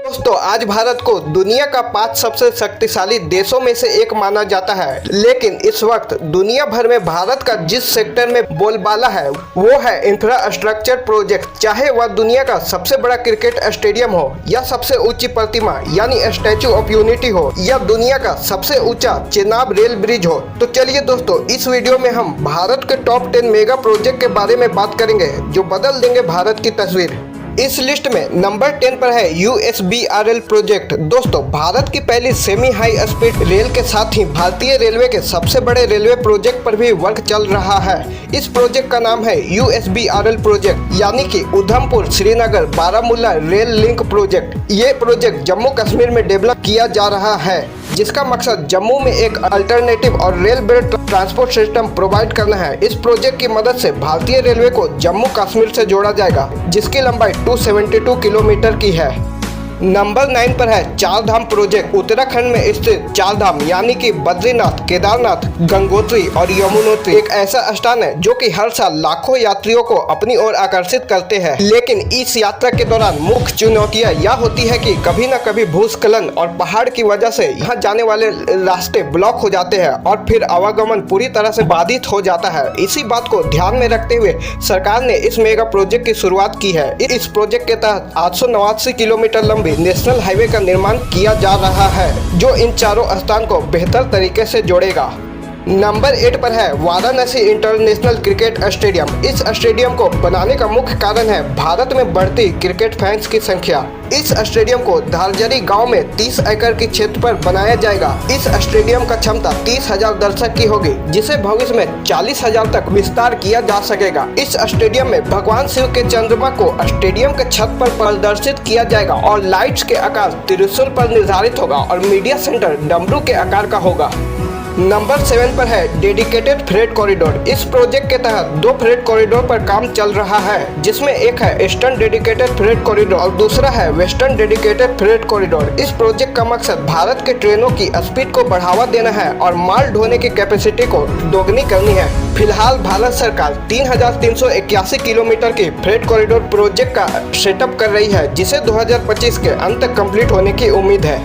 दोस्तों, आज भारत को दुनिया का 5 सबसे शक्तिशाली देशों में से एक माना जाता है। लेकिन इस वक्त दुनिया भर में भारत का जिस सेक्टर में बोलबाला है वो है इंफ्रास्ट्रक्चर प्रोजेक्ट। चाहे वह दुनिया का सबसे बड़ा क्रिकेट स्टेडियम हो, या सबसे ऊंची प्रतिमा यानी स्टैचू ऑफ यूनिटी हो, या दुनिया का सबसे ऊंचा चेनाब रेल ब्रिज हो। तो चलिए दोस्तों, इस वीडियो में हम भारत के टॉप 10 मेगा प्रोजेक्ट के बारे में बात करेंगे जो बदल देंगे भारत की तस्वीर। इस लिस्ट में नंबर 10 पर है USBRL प्रोजेक्ट। दोस्तों, भारत की पहली सेमी हाई स्पीड रेल के साथ ही भारतीय रेलवे के सबसे बड़े रेलवे प्रोजेक्ट पर भी वर्क चल रहा है। इस प्रोजेक्ट का नाम है USBRL प्रोजेक्ट, यानी कि Udhampur Srinagar Baramulla rail link project. ये प्रोजेक्ट जम्मू कश्मीर में डेवलप किया जा रहा है, जिसका मकसद जम्मू में एक अल्टरनेटिव और rail based transport system provide करना है। इस प्रोजेक्ट की मदद से भारतीय रेलवे को जम्मू कश्मीर से जोड़ा जाएगा, जिसकी लंबाई 272 किलोमीटर की है। नंबर 9 पर है चार धाम प्रोजेक्ट। उत्तराखंड में स्थित चार धाम यानी कि बद्रीनाथ, केदारनाथ, गंगोत्री और यमुनोत्री एक ऐसा स्थान है जो कि हर साल लाखों यात्रियों को अपनी ओर आकर्षित करते हैं। लेकिन इस यात्रा के दौरान मुख्य चुनौतियां यह होती है कि कभी न कभी भूस्खलन और पहाड़ की वजह से यहाँ जाने वाले रास्ते ब्लॉक हो जाते हैं और फिर आवागमन पूरी तरह से बाधित हो जाता है। इसी बात को ध्यान में रखते हुए सरकार ने इस मेगा प्रोजेक्ट की शुरुआत की है। इस प्रोजेक्ट के तहत 889 किलोमीटर लंबी नेशनल हाईवे का निर्माण किया जा रहा है, जो इन चारों स्थान को बेहतर तरीके से जोड़ेगा। नंबर 8 पर है वाराणसी इंटरनेशनल क्रिकेट स्टेडियम। इस स्टेडियम को बनाने का मुख्य कारण है भारत में बढ़ती क्रिकेट फैंस की संख्या। इस स्टेडियम को धारजरी गांव में 30 एकड़ की क्षेत्र पर बनाया जाएगा। इस स्टेडियम का क्षमता 30,000 दर्शक की होगी, जिसे भविष्य में 40,000 तक विस्तार किया जा सकेगा। इस स्टेडियम में भगवान शिव के चंद्रमा को स्टेडियम के छत पर प्रदर्शित किया जाएगा और लाइट्स के आकार त्रिशूल पर निर्धारित होगा और मीडिया सेंटर डमरू के आकार का होगा। नंबर 7 पर है डेडिकेटेड फ्रेट कॉरिडोर। इस प्रोजेक्ट के तहत 2 फ्रेट कॉरिडोर पर काम चल रहा है, जिसमें एक है ईस्टर्न डेडिकेटेड फ्रेट कॉरिडोर और दूसरा है वेस्टर्न डेडिकेटेड फ्रेट कॉरिडोर। इस प्रोजेक्ट का मकसद भारत के ट्रेनों की स्पीड को बढ़ावा देना है और माल ढोने की कैपेसिटी को दोगुनी करनी है। फिलहाल भारत सरकार 3,381 किलोमीटर की फ्रेट कॉरिडोर प्रोजेक्ट का सेटअप कर रही है, जिसे 2025 के अंत तक कंप्लीट होने की उम्मीद है।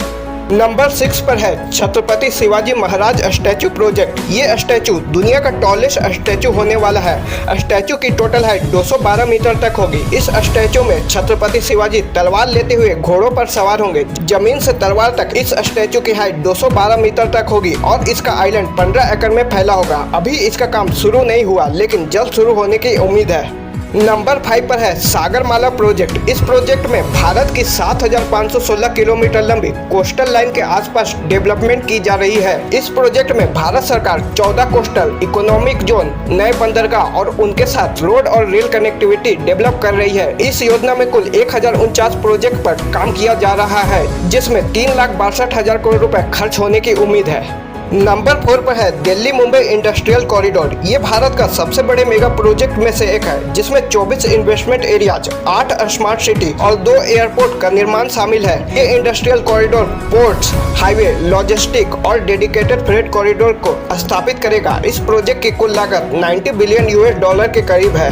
नंबर 6 पर है छत्रपति शिवाजी महाराज स्टैचू प्रोजेक्ट। ये स्टैचू दुनिया का टॉलेस्ट स्टैचू होने वाला है। स्टैचू की टोटल हाइट 212 मीटर तक होगी। इस स्टैचू में छत्रपति शिवाजी तलवार लेते हुए घोड़ों पर सवार होंगे। जमीन से तलवार तक इस स्टैचू की हाइट 212 मीटर तक होगी और इसका आइलैंड 15 एकड़ में फैला होगा। अभी इसका काम शुरू नहीं हुआ, लेकिन जल्द शुरू होने की उम्मीद है। नंबर 5 पर है सागरमाला प्रोजेक्ट। इस प्रोजेक्ट में भारत की 7,516 किलोमीटर लंबी कोस्टल लाइन के आसपास डेवलपमेंट की जा रही है। इस प्रोजेक्ट में भारत सरकार 14 कोस्टल इकोनॉमिक जोन, नए बंदरगाह और उनके साथ रोड और रेल कनेक्टिविटी डेवलप कर रही है। इस योजना में कुल 1049 प्रोजेक्ट पर काम किया जा रहा है, जिसमें 3,62,000 करोड़ रुपए खर्च होने की उम्मीद है। नंबर 4 पर है दिल्ली मुंबई इंडस्ट्रियल कॉरिडोर। ये भारत का सबसे बड़े मेगा प्रोजेक्ट में से एक है, जिसमें 24 इन्वेस्टमेंट एरियाज, 8 स्मार्ट सिटी और 2 एयरपोर्ट का निर्माण शामिल है। ये industrial corridor ports, highway, logistic और डेडिकेटेड फ्रेट कॉरिडोर को स्थापित करेगा। इस प्रोजेक्ट की कुल लागत $90 बिलियन के करीब है।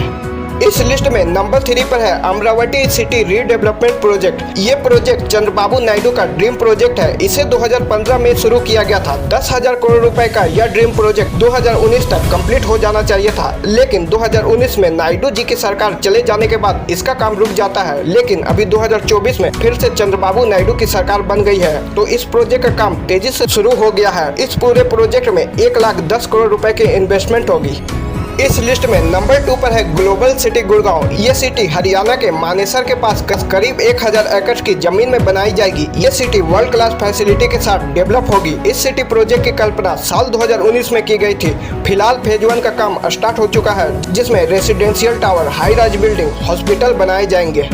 इस लिस्ट में नंबर 3 पर है अमरावती सिटी रीडेवलपमेंट प्रोजेक्ट। ये प्रोजेक्ट चंद्रबाबू नायडू का ड्रीम प्रोजेक्ट है। इसे 2015 में शुरू किया गया था। 10,000 करोड़ रुपए का यह ड्रीम प्रोजेक्ट 2019 तक कंप्लीट हो जाना चाहिए था, लेकिन 2019 में नायडू जी की सरकार चले जाने के बाद इसका काम रुक जाता है। लेकिन अभी 2024 में फिर से चंद्रबाबू नायडू की सरकार बन गई है, तो इस प्रोजेक्ट का काम तेजी से शुरू हो गया है। इस पूरे प्रोजेक्ट में 1,10 करोड़ रुपए की इन्वेस्टमेंट होगी। इस लिस्ट में नंबर 2 पर है ग्लोबल सिटी गुड़गांव। ये सिटी हरियाणा के मानेसर के पास करीब 1,000 एकड़ की जमीन में बनाई जाएगी। ये सिटी वर्ल्ड क्लास फैसिलिटी के साथ डेवलप होगी। इस सिटी प्रोजेक्ट की कल्पना साल 2019 में की गई थी। फिलहाल फेज 1 का काम स्टार्ट हो चुका है, जिसमें residential tower, high rise building, hospital बनाए जाएंगे।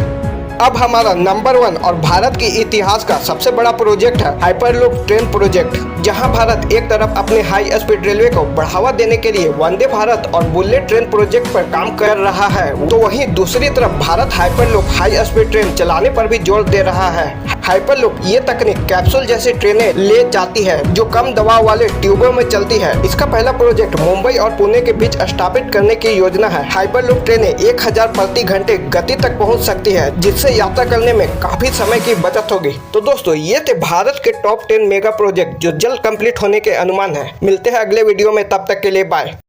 अब हमारा नंबर 1 और भारत की इतिहास का सबसे बड़ा प्रोजेक्ट है हाइपरलूप ट्रेन प्रोजेक्ट, जहां भारत एक तरफ अपने हाई स्पीड रेलवे को बढ़ावा देने के लिए वंदे भारत और बुलेट ट्रेन प्रोजेक्ट पर काम कर रहा है, तो वहीं दूसरी तरफ Bharat hyperloop high speed train चलाने पर भी जोर दे रहा है। हाइपरलूप ये तकनीक कैप्सूल जैसी ट्रेनें ले जाती है जो कम दबाव वाले ट्यूबों में चलती है। इसका पहला प्रोजेक्ट मुंबई और पुणे के बीच स्थापित करने की योजना है। हाइपरलूप ट्रेनें 1000 प्रति घंटे गति तक पहुंच सकती है, जिससे यात्रा करने में काफी समय की बचत होगी। तो दोस्तों ये थे भारत के टॉप 10 मेगा प्रोजेक्ट जो जल्द कंप्लीट होने के अनुमान है। मिलते हैं अगले वीडियो में, तब तक के लिए बाय।